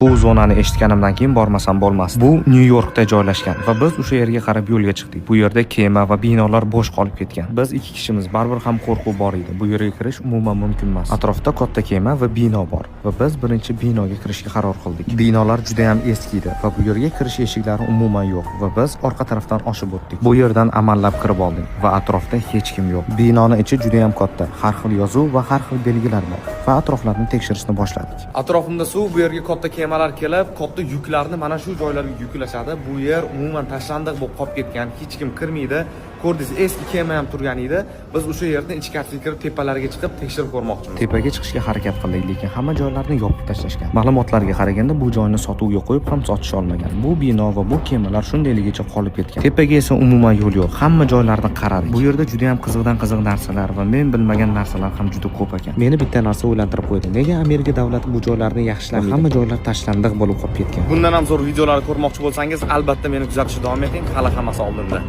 Bu zonani eshitganimdan keyin bormasam bo'lmas. Bu Nyu-Yorkda joylashgan va biz o'sha yerga qarab yo'lga chiqdik. Bu yerda kema va binolar bo'sh qolib ketgan. Biz 2 kishimiz, baribir ham qo'rquv bor edi. Bu yerga kirish umuman mumkin emas. Atrofda katta kema va bino bor va biz birinchi binoga kirishga qaror qildik. Binolar juda ham eski edi va bu yerga kirish eshiklari umuman yo'q va biz orqa tarafdan oshib o'tdik. Bu yerdan amallab kirib oldik va atrofda hech kim yo'q. Binoni ichi juda ham katta. Har xil yozuv va har xil belgilar bor va atroflarni tekshirishni boshladik. Atrofimda suv, bu yerga katta kemalar kelib, katta yuklarni mana shu joylarga yuklashadi. Bu yer umuman tashlandiq bo'lib qolib ketgan, hech kim kirmaydi. Ko'rdingiz, eski kema ham turgan edi. Biz o'sha yerdan ichkariga kirib, tepalariga chiqib tekshirib ko'rmoqchimiz. Tepaga chiqishga harakat qildik, lekin hamma joylarni yopib tashlashgan. Ma'lumotlarga qaraganda bu joyni sotuvga qo'yib ham sotisha olmagan. Bu bino va bu kemalar shundayligicha qolib ketgan. Tepaga esa umuman yo'l yo'q. Hamma joylarni qaradik. Bu yerda juda ham qiziq narsalar va men bilmagan narsalar ham juda ko'p ekan. Meni bitta narsa o'ylantirib qo'ydi. Nega Amerika davlati bu joylarni yaxshilamaydi? Hamma joylar tashlandiq bo'lib qolib ketgan. Bundan ham zo'r videolarni ko'rmoqchi bo'lsangiz, albatta meni kuzatishda davom eting. Hali hammasi oldinda.